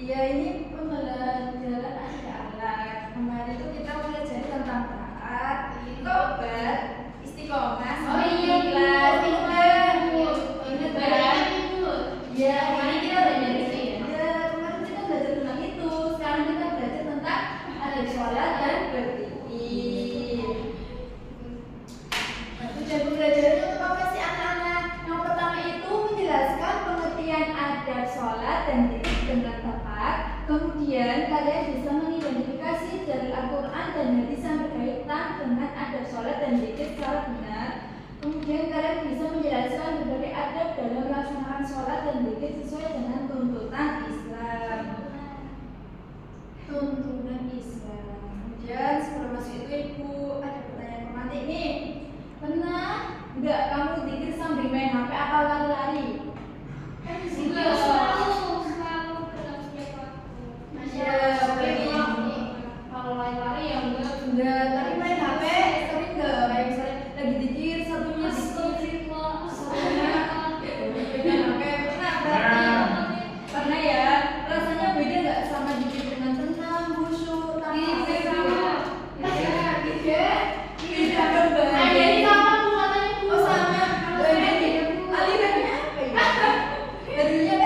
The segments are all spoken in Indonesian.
Ya ini pembelajaran alat. Kemarin itu kita belajar tentang taat, tobat, istiqomah, ikhlas, ingat kan? Ya kemarin kita belajar itu ya. Ya kemarin kita belajar tentang itu. Sekarang kita belajar tentang ada sholat dan berdiri. Tujuan pembelajarannya untuk apa sih anak-anak? Yang pertama itu menjelaskan pengertian adab sholat dan diri dengan tepat. Kemudian kalian bisa mengidentifikasi dari Al-Quran dan hadis yang berkaitan dengan adab sholat dan diri secara benar. Kemudian kalian bisa menjelaskan berbagai adab dalam melaksanakan sholat dan diri sesuai dengan tuntunan Islam. Kemudian sebelum masuk itu ibu ada pertanyaan romantik nih. Pernah nggak kamu dikir sambil main HP atau lari-lari? Kalau lari-lari ya enggak, tapi main HP sering nggak? Kayak misalnya lagi dikir satunya pegang HP pernah berarti? Pernah ya? Rasanya beda nggak sama dikir dengan tenang, khusyuk, tanpa beda gambar. Tadinya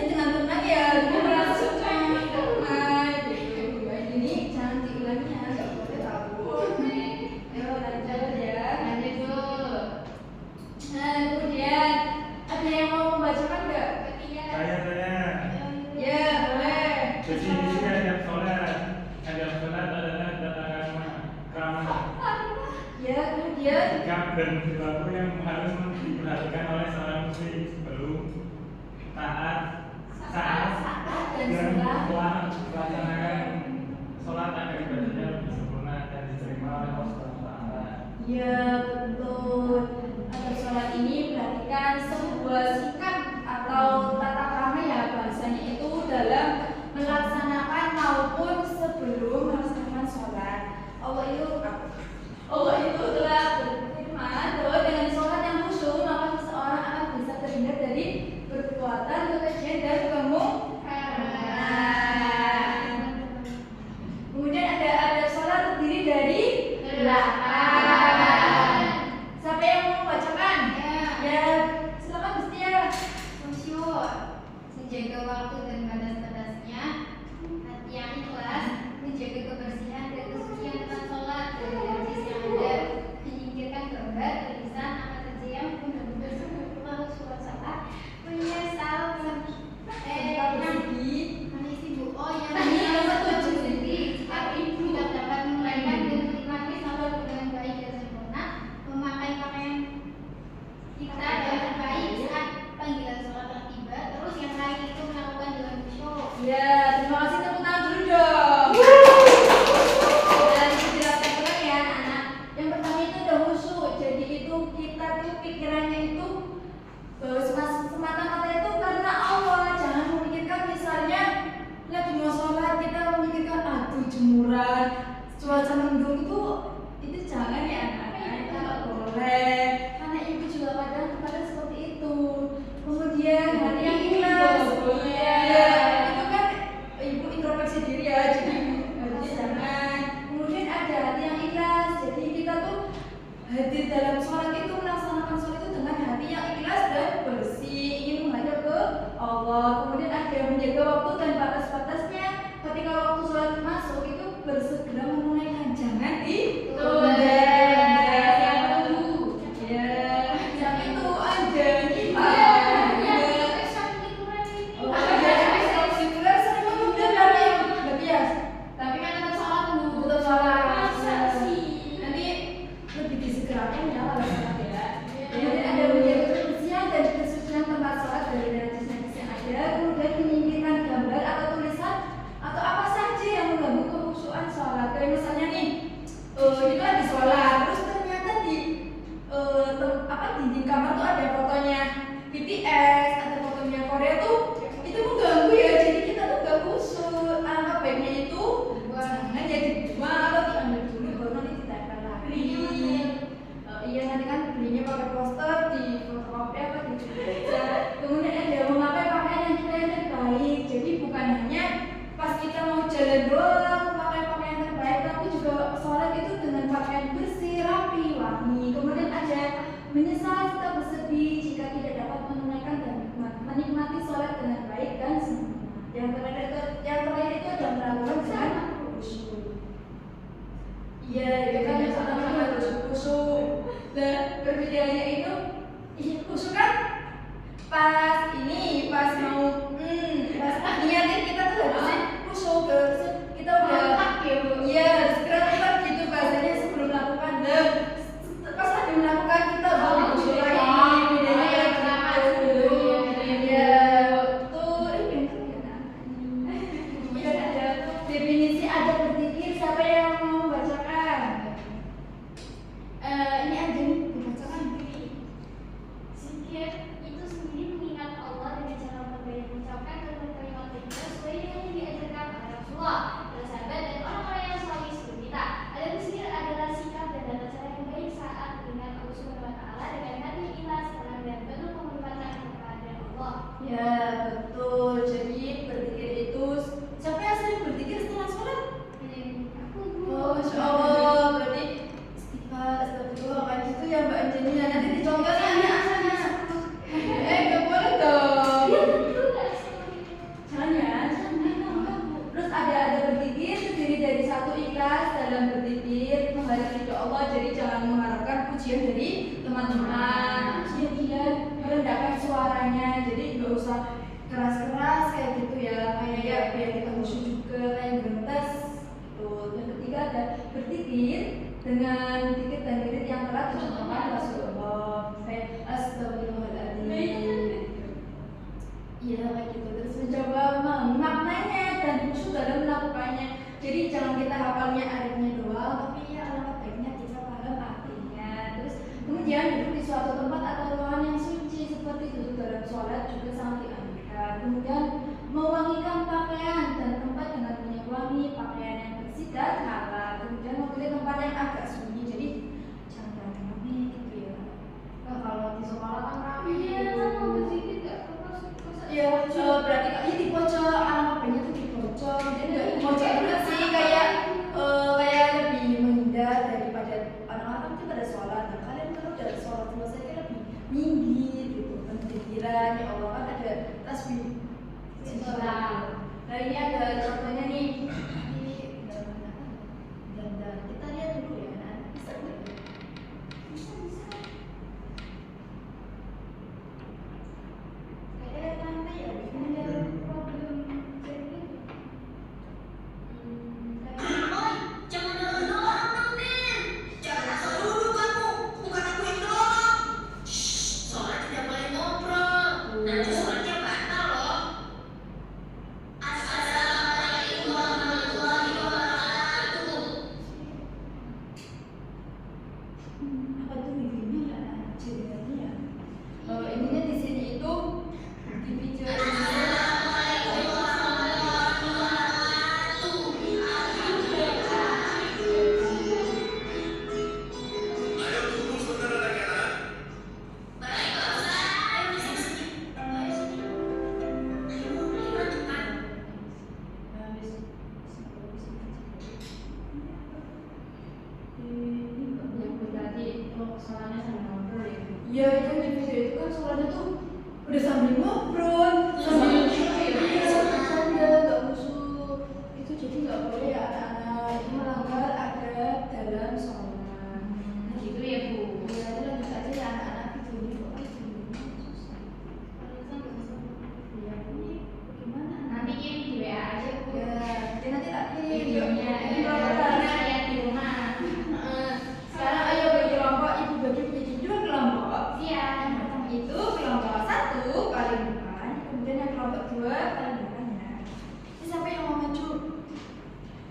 dengan tenang ya, dia merasa tenang, gitu. Ini jangan diulangnya, nggak boleh takut. Ayo lanjut ya. Nah kemudian ada yang mau membacakan nggak? Saya. Ya boleh. Definisi adab sholat. Adab sholat adalah tata krama. Ya kemudian. Sikap dan perilaku yang harus diperhatikan oleh seorang muslim sebelum, saat dan setelah melaksanakan sholat agar ibadahnya lebih sempurna dan diterima oleh Allah SWT. Ya betul. Adab sholat ini perhatikan sebuah sikap atau tata krama ya bahasanya itu dalam melaksanakan maupun sebelum melaksanakan sholat. Allah itu telah berfirman bahwa dengan sholat yang khusyuk maka seseorang akan bisa terhindar dari perbuatan kekejian dan kemungkaran. Kemudian ada sholat terdiri dari 8. Siapa yang mau membacakan? Ya, silakan Gustia. Menjaga waktu dan batas-batasnya, hati yang ikhlas, menjaga kebersihan dan kesucian tempat sholat dari najis yang ada, menyingkirkan gambar, tulisan, apa saja yang benar-benar Allah SWT menyesal jika ibu tidak dapat menunaikan dan menikmati sholat dengan baik dan sempurna, memakai pakaian kita dengan baik saat panggilan sholat telah tiba, terus yang lain itu melakukan dengan khusyuk. Ya, terima kasih, tepuk tangan dulu dong. Dan dijelaskan ulang ya anak-anak. Yang pertama itu udah khusyuk. Jadi itu kita tuh pikirannya itu semata-mata itu karena Allah. Jangan memikirkan misalnya lagi mau sholat kita memikirkan aduh jemuran, cuaca mendung itu jangan ya anak-anak. Itu nggak boleh. Karena ibu juga kadang seperti itu. Kemudian hati yang ikhlas. Ya, itu kan doang pakai pakaian terbaik, tapi juga sholat itu dengan pakaian bersih, rapi, wangi. Kemudian ada menyesal serta bersedih jika tidak dapat menunaikan dan menikmati sholat dengan baik dan sempurna. Yang terakhir itu ada melakukan dengan khusyuk. Iya, itu kan yang sama-sama khusyuk. Dan perbedaannya itu, khusyuk kan pas mau pas niatin kita tuh harusnya khusyuk, kita udah iya segera tempat gitu bahasanya sebelum melakukan, dan pas lagi melakukan kita udah khusyuk lagi. Bedanya ya gitu. Iya tuh ini ada definisi ada berzikir. Siapa yang mau membacakan? Ini aja nih dibacakan. Zikir itu sendiri mengingat Allah dengan cara memperbanyak mengucapkan kalimat-kalimat zikir sesuai dengan yang diajarkan oleh Rasulullah, para sahabat dan orang-orang yang saleh sebelum kita. Adapun zikir adalah sikap dan tata cara yang baik saat mengingat Allah Subhanahu wa taala dengan hati yang ikhlas, tenang dan penuh penghormatan kepada Allah. Ya betul. Jadi berzikir itu, siapa yang sering berzikir setelah sholat? Aku Oh, Masya Allah, berarti istighfar, astagfirullah, kan itu ya Mbak Angelina. Nanti dicontoh ya anak-anak. Gak boleh dong. Jangan ya, jangan. Terus ada berzikir terdiri dari satu ikhlas dalam berzikir, mengharap ridho Allah. Jadi jangan mengharapkan pujian dari teman-teman. Iya, merendahkan suaranya. Jadi nggak usah keras-keras kayak gitu ya, kayak biar kita khusyuk juga kayak gentes gitu. Yang ketiga ada berzikir dengan zikir dan wirid yang telah dicontohkan Rasulullah, kayak astagfirullahaladzim. Iya kayak gitu. Terus mencoba maknanya dan khusyuk dalam melakukannya. Jadi jangan kita hafalnya artinya doang, tapi ya alangkah baiknya kita paham artinya. Terus kemudian duduk di suatu tempat atau ruangan yang suci seperti duduk dalam sholat juga sangat dianjurkan. Kemudian mewangikan pakaian dan tempat dengan minyak wangi, pakaian yang bersih dan halal. Kemudian memilih tempat yang agak sunyi, jadi jangan rame gitu ya. Nah, kalau di sekolah kan rame. Iya, mau berzikir nggak terus. Ya, berarti ini di pojok, alamatnya tuh di pojok. Jadi nggak di pojok juga sih, kayak lebih menghindar daripada anak-anak itu pada sholat. Nah, kalian kalau udah sholat selesai kan lebih minggir gitu, pikiran ya Allah kan ada tasbih. Nah ini ada contohnya nih. Ini dan kita lihat dulu ya, nanti bisa nggak? Bisa. Kayak nanti ya, ini ada problem jadi. Jangan dorong dong, Nin. Jangan asal dulu kamu. Bukan aku yang dorong. Shh, sholat tidak boleh ngobrol. Nanti sholatnya batal loh. Assalamualaikum warahmatullahi wabarakatuh. Apa tuh ini ya? Ceritanya ya. Ininya di sini itu di video ini. Assalamualaikum warahmatullahi wabarakatuh. Ayo tunggu sebentar anak-anak. Baik, Pak Ustaz. Ayo sini. Ayo sini. Ayo, ayo cepat. Ya itu di video itu kan suaranya tuh udah sambil ngobrol, sambil nggak musuh. Itu jadi nggak boleh ya anak-anak, itu melanggar adab dalam sholat. Gitu ya, Bu. Ya itu lanjut aja ya anak-anak gitu ini kok susah. Ya ini bagaimana? Nanti kirim di WA aja, Bu. Ya nanti tak kirim Videonya. Ini berapa? Kita lihat di rumah. Sekarang ayo bagi kelompok, ibu bagi menjadi 2 kelompok. Iya. Yang pertama itu kelompok 1 paling depan, kemudian yang kelompok 2 paling belakang ya. Ini siapa yang mau maju?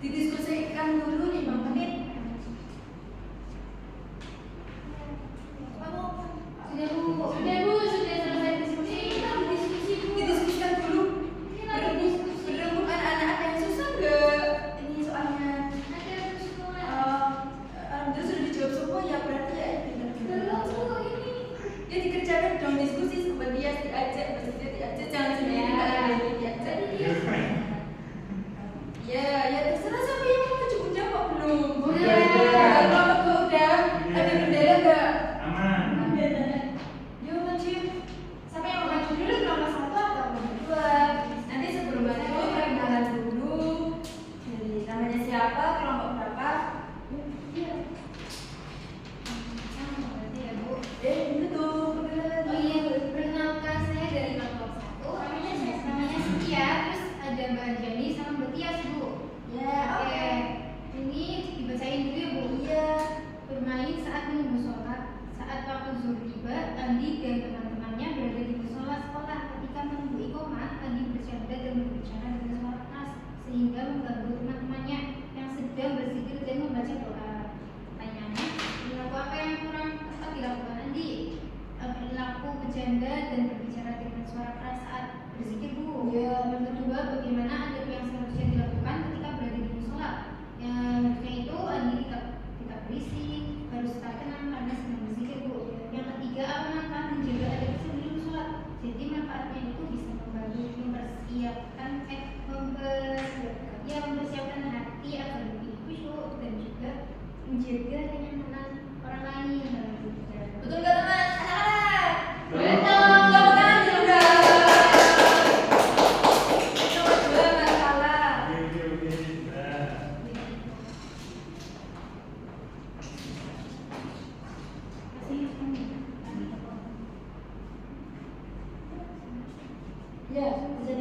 Didiskusikan dulu 5 menit. Kamu sudah Bu? Sudah, Bu. Sudah selesai diskusi. Kita diskusi, Bu. Didiskusikan dulu. Berembuk anak-anak yang susah nggak? Ini soalnya. Ada semua. Alhamdulillah sudah dijawab semua ya, berarti ya benar-benar. Belum, Bu, ini. Ya dikerjakan dong diskusi sama dia, diajak, maksudnya diajak, jangan sendiri, nggak ada yang diajak. Ya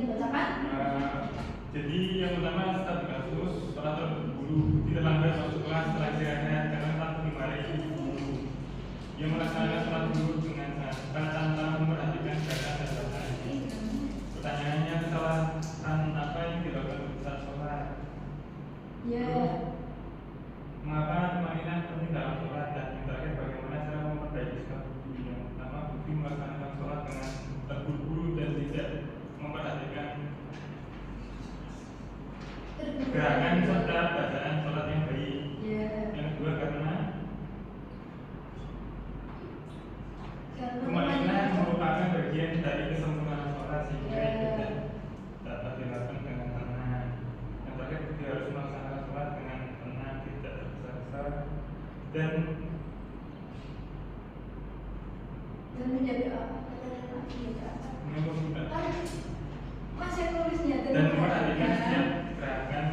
dibacakan? Jadi yang pertama start kasus sholat terburu-buru tidak lambat masuk kelas setelah istirahat karena telah 5 hari dulu. Yang melaksanakan sholat dulu dengan tanpa memperhatikan keadaan dan bacaan. Pertanyaannya kesalahan apa yang dilakukan saat sholat? Ya. Mengapa kemarinan penting dalam sholat dan yang terakhir bagaimana cara memperbaiki sikap budi? Yang pertama budi melaksanakan sholat dengan terburu-buru dan tidak memperhatikan gerakan serta bacaan sholat yang baik. Yang kedua karena kemarinan merupakan bagian dari kesempurnaan sholat sehingga tidak dapat dilakukan dengan tenang. Yang terakhir dia harus melaksanakan sholat dengan tenang, tidak tergesa-gesa dan menjaga apa? Masih tulisnya dan memperhatikan setiap gerakan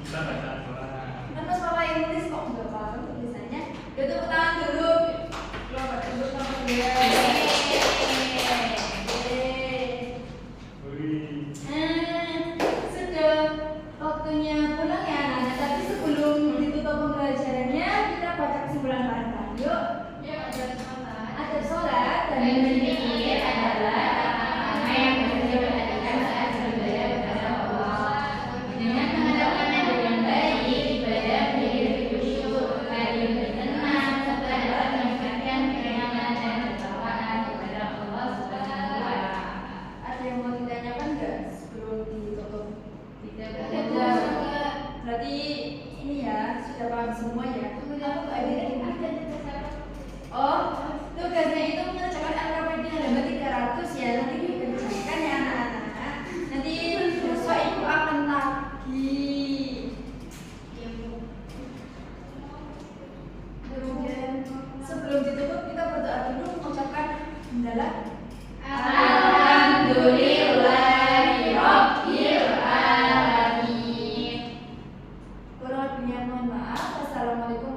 kita bacaan sholat. Kan masalah yang nulis kok nggak paham tulisannya. Udah tepuk tangan dulu. Lomba tepuk tangan dia. Sudah waktunya pulang ya anak-anak. Tapi sebelum ditutup pembelajarannya kita baca kesimpulan bareng. Yuk. Ada sholat dan berzikir adalah apa yang berdiperhatikan saat beribadah kepada Allah. Dengan menghadapkannya dengan baik, ibadah menjadi lebih khusyuk, hati lebih tenang, serta dapat meningkatkan keimanan dan ketakwaan kepada Allah Subhanahu wa Ta'ala. Ada yang mau ditanyakan nggak sebelum ditutup? Tidak ada. Berarti ini ya sudah paham semua ya. Aku ada Oh, tugasnya itu mengerjakan angka di halaman 300 ya. Nanti dikerjakan ya anak-anak. Nanti siswa ibu akan tagih. Kemudian sebelum ditutup kita berdoa dulu mengucapkan hamdalah. Alhamdulillahirabbil alamin. Kurang lebihnya mohon maaf. Wassalamualaikum